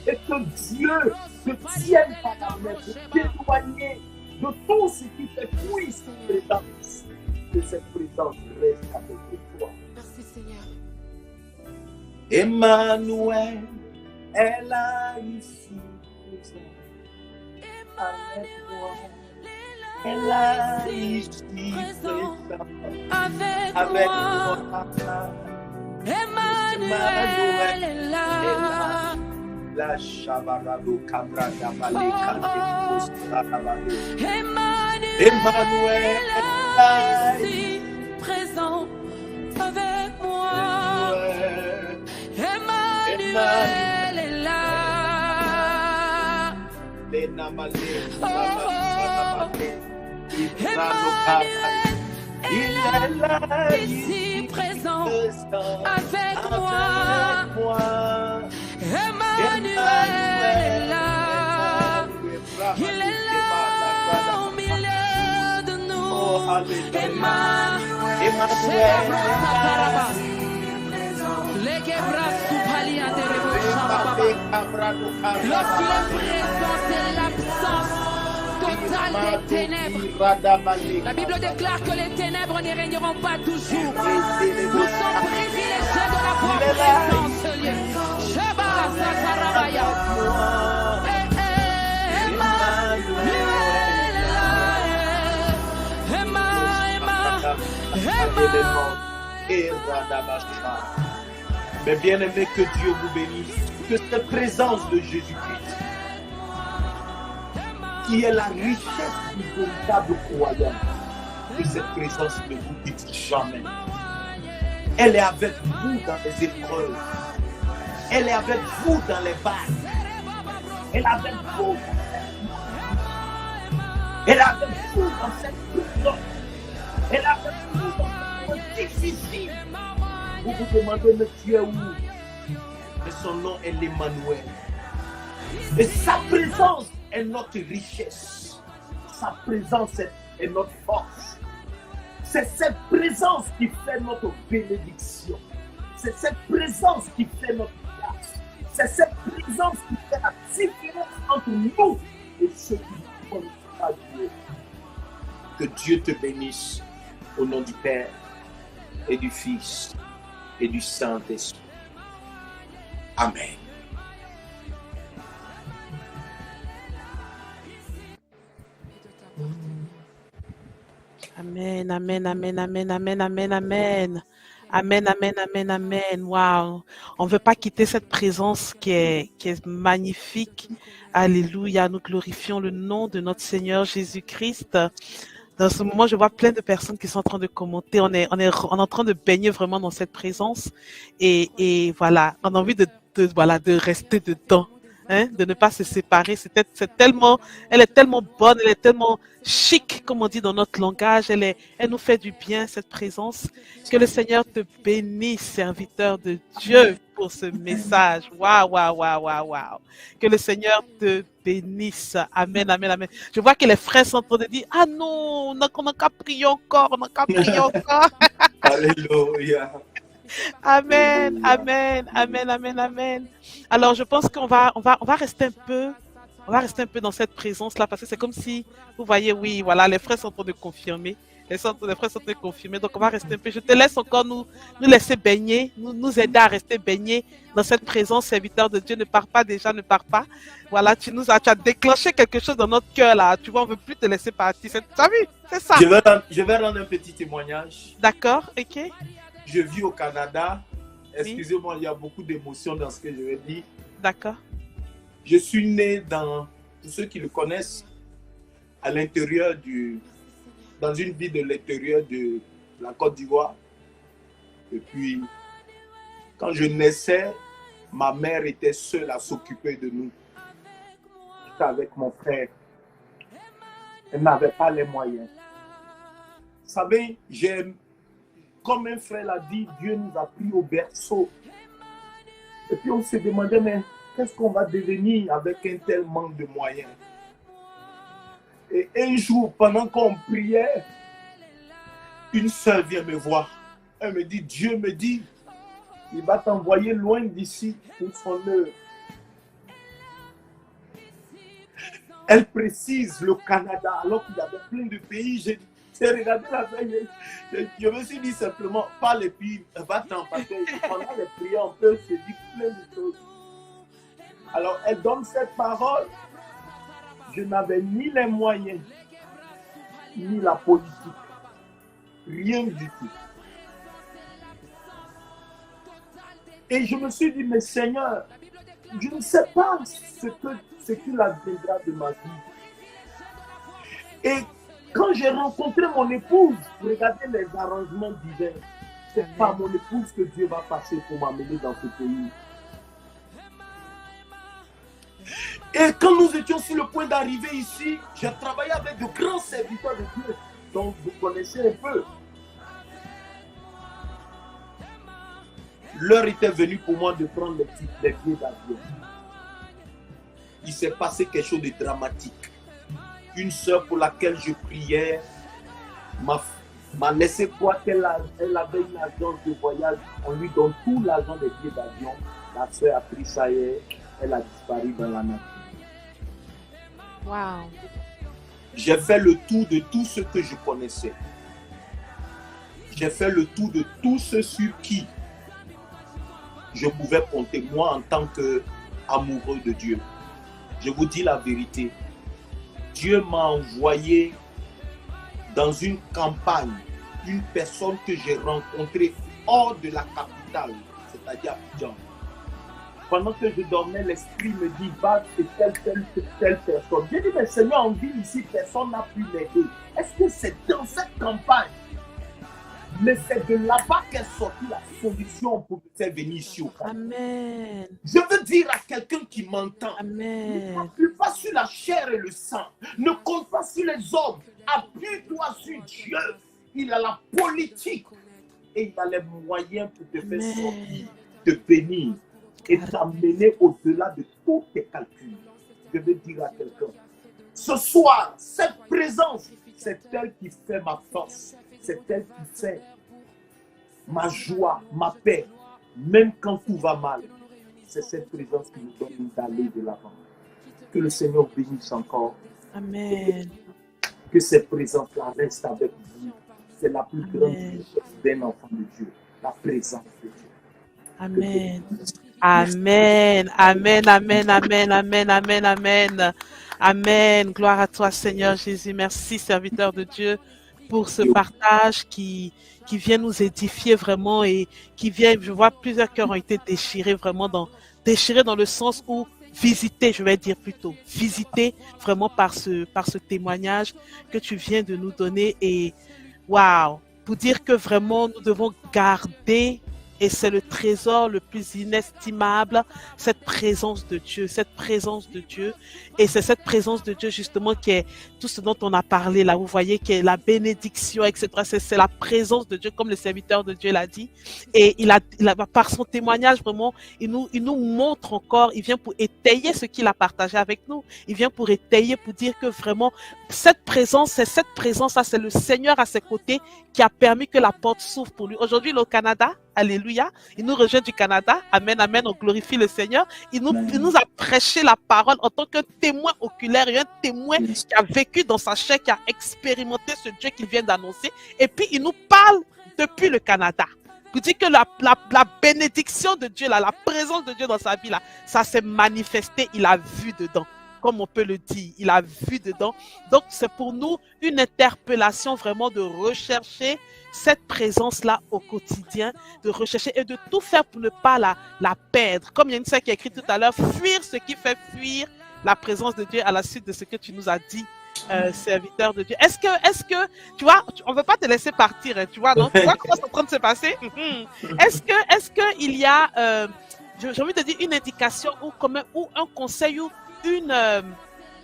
Et que Dieu te tienne par la main pour t'éloigner de tout ce qui fait fuir cette présence. Que cette présence reste avec toi. Merci Seigneur. Emmanuel est là ici avec moi. Elle est là ici présent avec moi. Emmanuel est là. La Shabarado Cabrada Baleka Emmanuel est là ici présent avec moi. Emmanuel est là. Il est là ici présent avec moi. Emmanuel est là. Il est là au milieu de nous. Emmanuel. Lorsqu'il est présent, c'est l'absence totale des ténèbres. La Bible déclare que les ténèbres ne régneront pas toujours. Nous sommes privilégiés de l'avoir présent dans ce lieu. Sheba Sakarabaya. Mais bien aimé, que Dieu vous bénisse. Que cette présence de Jésus-Christ, qui est la richesse du véritable croyant, que cette présence ne vous quitte jamais. Elle est avec vous dans les épreuves. Elle est avec vous dans les vagues. Elle est avec vous. Elle est avec vous dans cette prison. Elle est avec vous dans cette prison difficile. Vous vous demandez, mais tu es où? Mais son nom est l'Emmanuel. Et sa présence est notre richesse. Sa présence est notre force. C'est cette présence qui fait notre bénédiction. C'est cette présence qui fait notre grâce. C'est cette présence qui fait la différence entre nous et ceux qui ne connaissent pas Dieu. Que Dieu te bénisse au nom du Père et du Fils et du Saint-Esprit. Amen. Amen, amen, amen, amen, amen, amen, amen. Amen, amen, amen, amen. Wow. On ne veut pas quitter cette présence qui est magnifique. Alléluia. Nous glorifions le nom de notre Seigneur Jésus-Christ. Dans ce moment, je vois plein de personnes qui sont en train de commenter. On est en train de baigner vraiment dans cette présence. Et voilà, on a envie de rester dedans. Hein, de ne pas se séparer. Elle est tellement bonne, elle est tellement chic, comme on dit dans notre langage. Elle nous fait du bien, cette présence. Que le Seigneur te bénisse, serviteur de Dieu, pour ce message. Waouh, waouh, waouh, waouh, waouh. Que le Seigneur te bénisse. Amen, amen, amen. Je vois que les frères sont en train de dire, ah non, on n'a qu'à prier encore, on n'a qu'à prier encore. Alléluia. Amen, Alléluia. amen, amen, amen, amen. Alors, je pense qu'on va rester un peu, on va rester un peu dans cette présence-là parce que c'est comme si, vous voyez, oui, voilà, les frères sont en train de confirmer. Les frères sont en train de confirmer. Donc, on va rester un peu. Je te laisse encore nous laisser baigner, nous aider à rester baignés dans cette présence, serviteur de Dieu. Ne pars pas déjà, ne pars pas. Voilà, tu as déclenché quelque chose dans notre cœur là. Tu vois, on ne veut plus te laisser partir. Tu as vu? C'est ça. Je vais rendre un petit témoignage. D'accord, ok. Je vis au Canada. Excusez-moi, il y a beaucoup d'émotions dans ce que je vais dire. D'accord. Je suis né pour ceux qui le connaissent, dans une ville de l'intérieur de la Côte d'Ivoire. Et puis, quand je naissais, ma mère était seule à s'occuper de nous. J'étais avec mon frère. Elle n'avait pas les moyens. Vous savez, comme un frère l'a dit, Dieu nous a pris au berceau. Et puis on se demandait, mais qu'est-ce qu'on va devenir avec un tel manque de moyens? Et un jour, pendant qu'on priait, une sœur vient me voir. Elle me dit, Dieu me dit, il va t'envoyer loin d'ici pour son œuvre. Elle précise le Canada, alors qu'il y avait plein de pays. J'ai regardé la feuille, je me suis dit simplement, pas les pays, va-t'en, parce que pendant les prières, on peut se dire plein de choses. Alors, elle donne cette parole. Je n'avais ni les moyens, ni la politique. Rien du tout. Et je me suis dit, mais Seigneur, je ne sais pas ce qu'il adviendra de ma vie. Et quand j'ai rencontré mon épouse, regardez les arrangements divins. C'est pas mon épouse que Dieu va passer pour m'amener dans ce pays. Et quand nous étions sur le point d'arriver ici, j'ai travaillé avec de grands serviteurs de Dieu, dont vous connaissez un peu. L'heure était venue pour moi de prendre les billets d'avion. Il s'est passé quelque chose de dramatique. Une sœur pour laquelle je priais m'a laissé croire qu'elle avait une agence de voyage. On lui donne tout l'argent des billets d'avion. La sœur a pris ça et elle a disparu dans la nature. Wow. J'ai fait le tour de tout ce que je connaissais. J'ai fait le tour de tout ce sur qui je pouvais compter, moi, en tant qu'amoureux de Dieu. Je vous dis la vérité. Dieu m'a envoyé dans une campagne une personne que j'ai rencontrée hors de la capitale, c'est-à-dire Abidjan. Pendant que je dormais, l'esprit me dit, va, c'est telle personne. J'ai dit, mais Seigneur, en ville ici, personne n'a pu m'aider. Est-ce que c'est dans cette campagne? Mais c'est de là-bas qu'est sortie la solution pour faire venir ici au Canada. Amen. Je veux dire à quelqu'un qui m'entend, Amen. ne t'appuie pas sur la chair et le sang. Ne compte pas sur les hommes. Appuie-toi sur Dieu. Il a la politique et il a les moyens pour te faire sortir, te bénir et t'amener au-delà de tous tes calculs. Je veux dire à quelqu'un, ce soir, cette présence, c'est elle qui fait ma force. C'est elle qui fait ma joie, ma paix, même quand tout va mal. C'est cette présence qui nous donne d'aller de l'avant. Que le Seigneur bénisse encore. Amen. Que cette présence-là reste avec vous. C'est la plus grande richesse d'un enfant de Dieu. La présence de Dieu. Amen. Amen. Amen. Amen. Amen. Amen. Amen. Amen. Amen. Gloire à toi, Seigneur Jésus. Merci, serviteur de Dieu, pour ce partage qui vient nous édifier vraiment et qui vient, je vois plusieurs cœurs ont été déchirés vraiment déchirés dans le sens où visiter, je vais dire plutôt, visiter vraiment par ce témoignage que tu viens de nous donner et waouh, pour dire que vraiment nous devons garder. Et c'est le trésor le plus inestimable, cette présence de Dieu, cette présence de Dieu. Et c'est cette présence de Dieu justement qui est tout ce dont on a parlé là. Vous voyez qui est la bénédiction, etc. C'est la présence de Dieu, comme le serviteur de Dieu l'a dit. Et il a, par son témoignage vraiment, il nous montre encore, il vient pour étayer ce qu'il a partagé avec nous. Il vient pour étayer, pour dire que vraiment, cette présence, c'est le Seigneur à ses côtés qui a permis que la porte s'ouvre pour lui. Aujourd'hui, au Canada, Alléluia. Il nous rejoint du Canada. Amen, amen. On glorifie le Seigneur. Il Amen. nous a prêché la parole en tant qu'un témoin oculaire et un témoin Yes. qui a vécu dans sa chair, qui a expérimenté ce Dieu qu'il vient d'annoncer. Et puis, il nous parle depuis le Canada. Il dit que la bénédiction de Dieu, là, la présence de Dieu dans sa vie, là, ça s'est manifesté. Il a vu dedans. Comme on peut le dire, il a vu dedans. Donc, c'est pour nous une interpellation vraiment de rechercher cette présence-là au quotidien, de rechercher et de tout faire pour ne pas la perdre. Comme il y a une sœur qui a écrit tout à l'heure, fuir ce qui fait fuir la présence de Dieu à la suite de ce que tu nous as dit, serviteur de Dieu. Est-ce que, tu vois, on ne veut pas te laisser partir, hein, tu vois, non? Tu vois comment c'est en train de se passer? Est-ce que il y a, j'ai envie de dire, une indication ou un conseil ou une...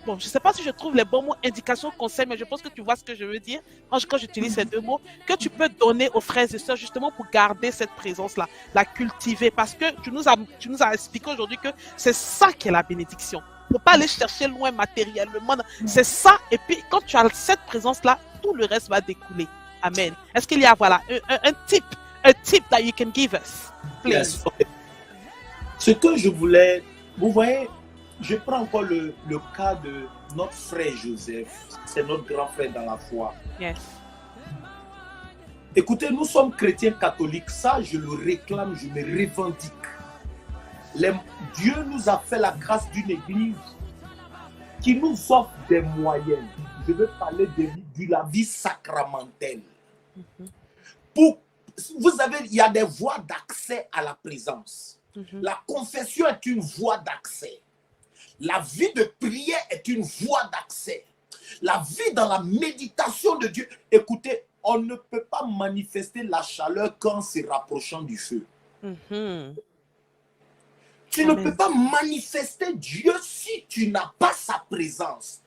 bon, je ne sais pas si je trouve les bons mots, indication, conseil, mais je pense que tu vois ce que je veux dire quand j'utilise ces deux mots, que tu peux donner aux frères et sœurs justement pour garder cette présence-là, la cultiver, parce que tu nous as expliqué aujourd'hui que c'est ça qui est la bénédiction. Il ne faut pas aller chercher loin matériellement, c'est ça, et puis quand tu as cette présence-là, tout le reste va découler. Amen. Est-ce qu'il y a, voilà, un tip that you can give us, please? Yes. Ce que je voulais, vous voyez, je prends encore le cas de notre frère Joseph. C'est notre grand frère dans la foi. Yes. Écoutez, nous sommes chrétiens catholiques. Ça, je le réclame, je me revendique. Dieu nous a fait la grâce d'une église qui nous offre des moyens. Je veux parler de la vie sacramentelle. Vous savez, il y a des voies d'accès à la présence. La confession est une voie d'accès. La vie de prière est une voie d'accès. La vie dans la méditation de Dieu. Écoutez, on ne peut pas manifester la chaleur qu'en se rapprochant du feu. Tu ne peux pas manifester Dieu si tu n'as pas sa présence.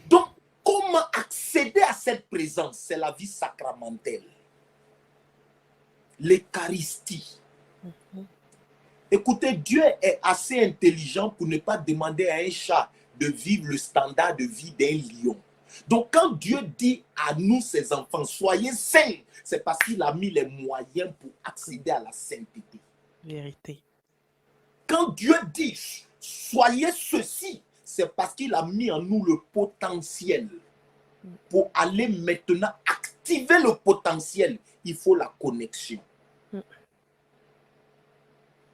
Donc, comment accéder à cette présence? C'est la vie sacramentelle. L'Eucharistie. Écoutez, Dieu est assez intelligent pour ne pas demander à un chat de vivre le standard de vie d'un lion. Donc, quand Dieu dit à nous, ses enfants, soyez saints, c'est parce qu'il a mis les moyens pour accéder à la sainteté. Vérité. Quand Dieu dit, soyez ceci, c'est parce qu'il a mis en nous le potentiel. Pour aller maintenant activer le potentiel, il faut la connexion.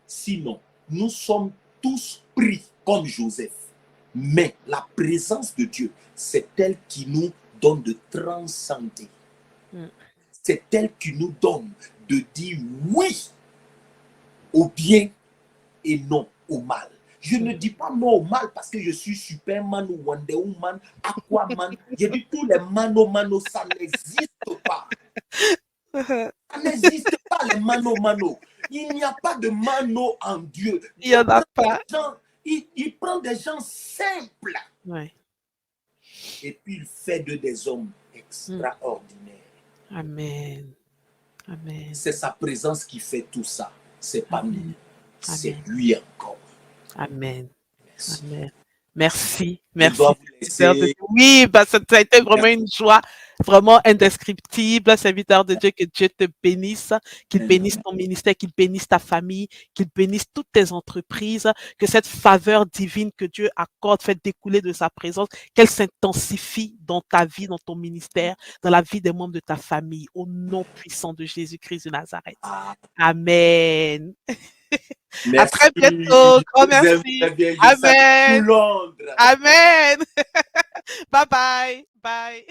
Sinon, nous sommes tous pris comme Joseph. Mais la présence de Dieu, c'est elle qui nous donne de transcender. C'est elle qui nous donne de dire oui au bien et non au mal. Je ne dis pas non au mal parce que je suis Superman ou Wonder Woman, Aquaman. Je dis tous les mano, ça n'existe pas. Ça n'existe pas les mano. Il n'y a pas de mano en Dieu. Il n'y en a pas. Il prend des gens simples. Ouais. Et puis il fait d'eux des hommes extraordinaires. Amen. Amen. C'est sa présence qui fait tout ça. C'est pas nous. C'est lui encore. Amen. Merci. Amen. Merci. Je Merci. dois vous laisser. Oui, bah, ça a été vraiment une joie, vraiment indescriptible. Serviteur de Dieu, que Dieu te bénisse, qu'il bénisse ton ministère, qu'il bénisse ta famille, qu'il bénisse toutes tes entreprises, que cette faveur divine que Dieu accorde, fait découler de sa présence, qu'elle s'intensifie dans ta vie, dans ton ministère, dans la vie des membres de ta famille, au nom puissant de Jésus-Christ de Nazareth. Amen. Merci. À très bientôt. Grand merci. Amen. Amen. Bye bye. Bye.